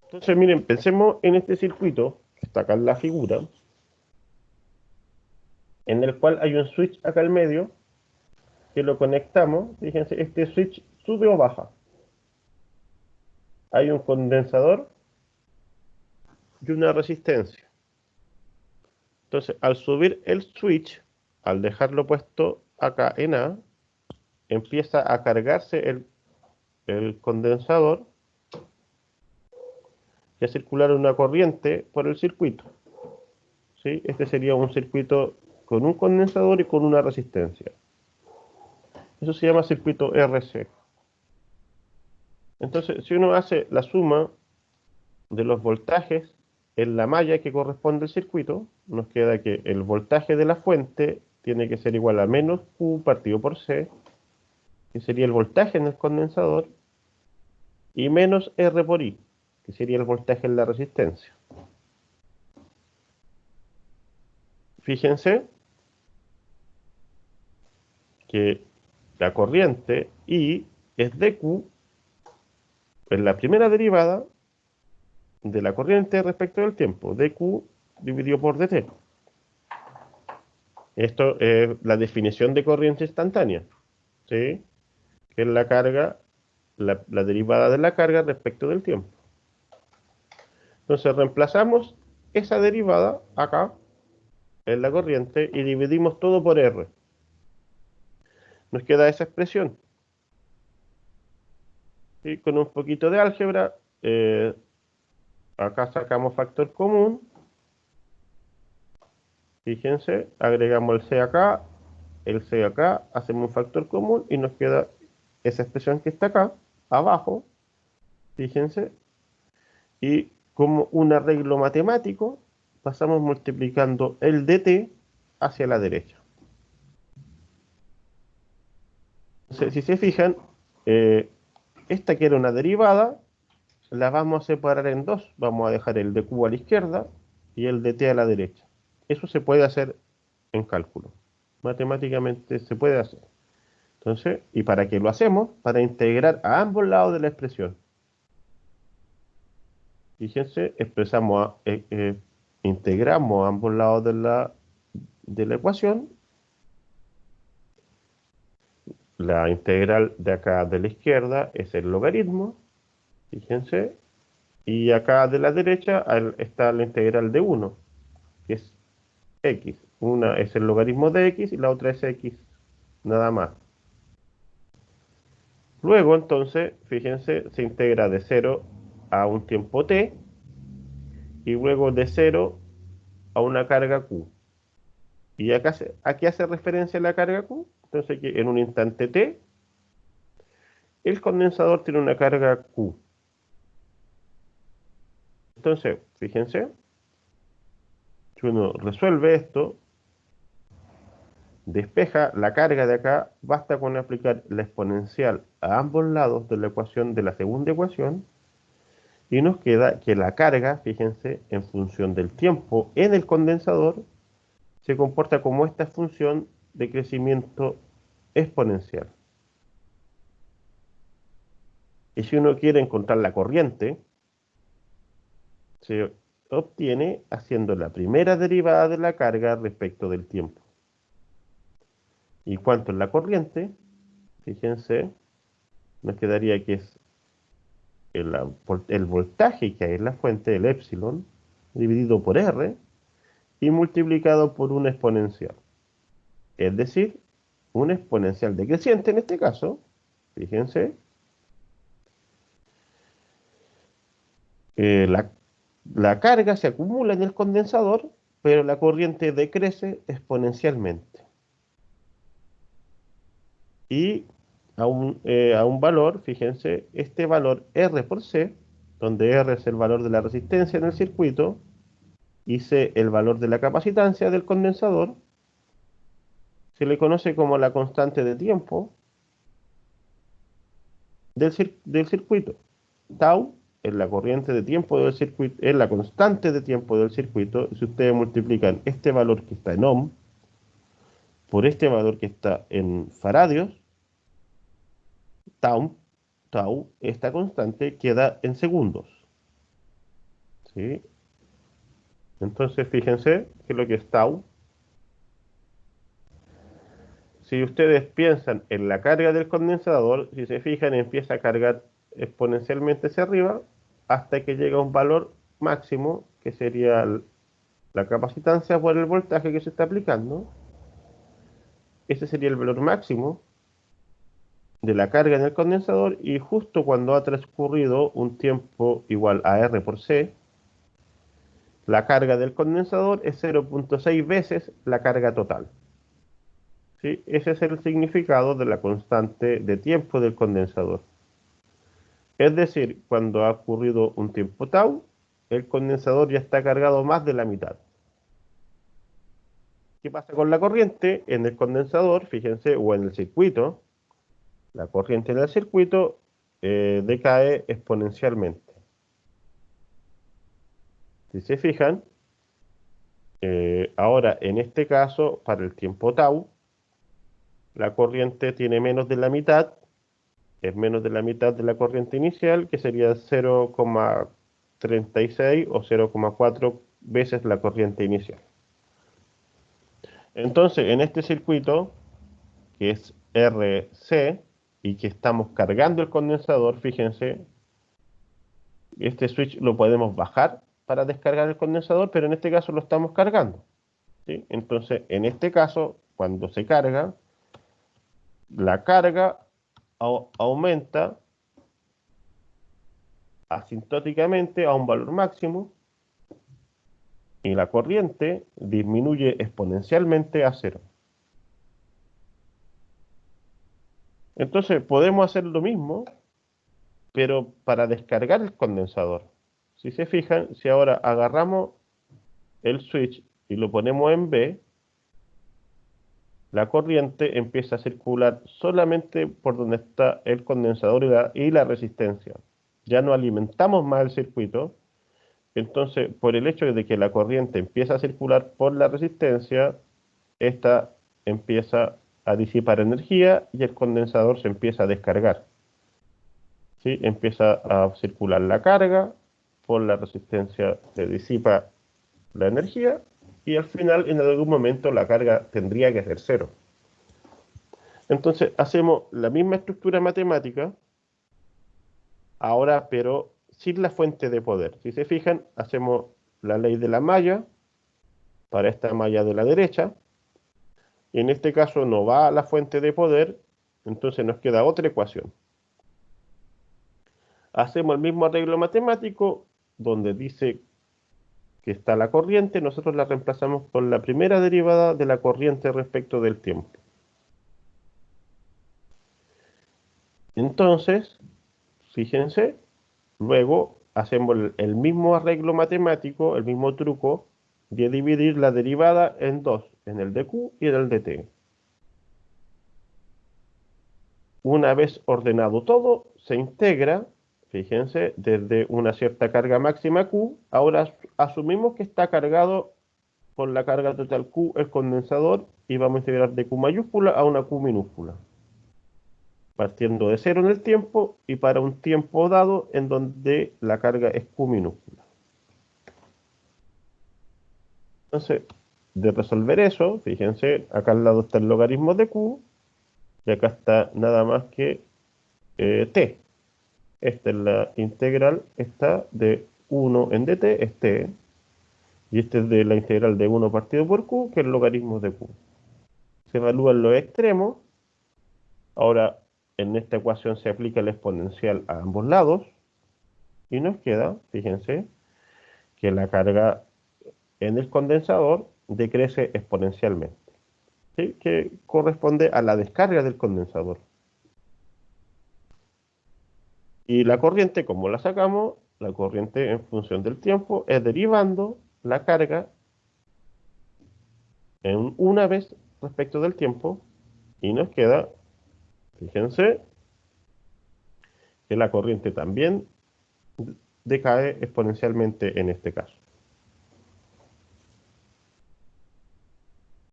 Entonces, miren, pensemos en este circuito, que está acá en la figura, en el cual hay un switch acá al medio, que lo conectamos. Fíjense, este switch sube o baja. Hay un condensador y una resistencia. Entonces, al subir el switch, al dejarlo puesto acá en A, empieza a cargarse el condensador y a circular una corriente por el circuito. ¿Sí? Este sería un circuito con un condensador y con una resistencia. Eso se llama circuito RC. Entonces, si uno hace la suma de los voltajes en la malla que corresponde al circuito, nos queda que el voltaje de la fuente tiene que ser igual a menos Q partido por C, que sería el voltaje en el condensador, y menos R por I, que sería el voltaje en la resistencia. Fíjense que la corriente I es dQ en la primera derivada de la corriente respecto del tiempo, dQ dividido por dt. Esto es la definición de corriente instantánea, ¿sí? Que es la carga, la derivada de la carga respecto del tiempo. Entonces reemplazamos esa derivada acá en la corriente y dividimos todo por R. Nos queda esa expresión. Y con un poquito de álgebra, acá sacamos factor común. Fíjense, agregamos el C acá, hacemos un factor común y nos queda esa expresión que está acá, abajo. Fíjense, y como un arreglo matemático, pasamos multiplicando el dt hacia la derecha. Entonces, si se fijan, eh, esta que era una derivada, la vamos a separar en dos. Vamos a dejar el dq a la izquierda y el dt a la derecha. Eso se puede hacer en cálculo. Matemáticamente se puede hacer. Entonces, ¿y para qué lo hacemos? Para integrar a ambos lados de la expresión. Fíjense, integramos a ambos lados de la ecuación. La integral de acá de la izquierda es el logaritmo, fíjense, y acá de la derecha está la integral de 1, que es x. Una es el logaritmo de x y la otra es x, nada más. Luego, entonces, fíjense, se integra de 0 a un tiempo t, y luego de 0 a una carga q. ¿Y acá a qué hace referencia la carga q? Entonces, que en un instante t, el condensador tiene una carga q. Entonces, fíjense, si uno resuelve esto, despeja la carga de acá, basta con aplicar la exponencial a ambos lados de la ecuación de la segunda ecuación, y nos queda que la carga, fíjense, en función del tiempo en el condensador, se comporta como esta función de crecimiento exponencial. Y si uno quiere encontrar la corriente, se obtiene haciendo la primera derivada de la carga respecto del tiempo. ¿Y cuánto es la corriente? Fíjense, nos quedaría que es el voltaje que hay en la fuente, el epsilon, dividido por R y multiplicado por una exponencial. Es decir, una exponencial decreciente en este caso, fíjense, la carga se acumula en el condensador, pero la corriente decrece exponencialmente. Y a un valor, fíjense, este valor R por C, donde R es el valor de la resistencia en el circuito, y C el valor de la capacitancia del condensador, se le conoce como la constante de tiempo del circuito. Tau es la corriente de tiempo del circuito, es la constante de tiempo del circuito. Si ustedes multiplican este valor que está en ohm por este valor que está en faradios, tau, esta constante queda en segundos. ¿sí? Entonces, fíjense que lo que es tau, si ustedes piensan en la carga del condensador, si se fijan, empieza a cargar exponencialmente hacia arriba hasta que llega a un valor máximo, que sería la capacitancia por el voltaje que se está aplicando. Ese sería el valor máximo de la carga en el condensador, y justo cuando ha transcurrido un tiempo igual a R por C, la carga del condensador es 0,6 veces la carga total. ¿Sí? Ese es el significado de la constante de tiempo del condensador. Es decir, cuando ha ocurrido un tiempo tau, el condensador ya está cargado más de la mitad. ¿Qué pasa con la corriente? En el condensador, fíjense, o en el circuito, la corriente en el circuito decae exponencialmente. Si se fijan, ahora en este caso, para el tiempo tau, la corriente tiene menos de la mitad, es menos de la mitad de la corriente inicial, que sería 0,36 o 0,4 veces la corriente inicial. Entonces, en este circuito, que es RC, y que estamos cargando el condensador, fíjense, este switch lo podemos bajar para descargar el condensador, pero en este caso lo estamos cargando, ¿sí? Entonces, en este caso, cuando se carga, la carga aumenta asintóticamente a un valor máximo y la corriente disminuye exponencialmente a cero. Entonces podemos hacer lo mismo, pero para descargar el condensador. Si se fijan, si ahora agarramos el switch y lo ponemos en B, la corriente empieza a circular solamente por donde está el condensador y la resistencia. Ya no alimentamos más el circuito. Entonces, por el hecho de que la corriente empieza a circular por la resistencia, esta empieza a disipar energía y el condensador se empieza a descargar, ¿sí? Empieza a circular la carga, por la resistencia se disipa la energía y al final, en algún momento, la carga tendría que ser cero. Entonces, hacemos la misma estructura matemática, ahora, pero sin la fuente de poder. Si se fijan, hacemos la ley de la malla para esta malla de la derecha. Y en este caso no va a la fuente de poder, entonces nos queda otra ecuación. Hacemos el mismo arreglo matemático, donde dice que está la corriente, nosotros la reemplazamos por la primera derivada de la corriente respecto del tiempo. Entonces, fíjense, luego hacemos el mismo arreglo matemático, el mismo truco de dividir la derivada en dos, en el de Q y en el de T. Una vez ordenado todo, se integra, fíjense, desde una cierta carga máxima Q. Ahora asumimos que está cargado por la carga total Q el condensador y vamos a integrar de Q mayúscula a una Q minúscula, partiendo de cero en el tiempo y para un tiempo dado en donde la carga es Q minúscula. Entonces, de resolver eso, fíjense, acá al lado está el logaritmo de Q y acá está nada más que T. Esta es la integral, esta de 1 en dt, es t, y este es de la integral de 1 partido por q, que es el logaritmo de q. Se evalúan los extremos. Ahora, en esta ecuación se aplica el exponencial a ambos lados, y nos queda, fíjense, que la carga en el condensador decrece exponencialmente, ¿sí? Que corresponde a la descarga del condensador. Y la corriente, ¿cómo la sacamos? La corriente en función del tiempo es derivando la carga en una vez respecto del tiempo y nos queda, fíjense, que la corriente también decae exponencialmente en este caso.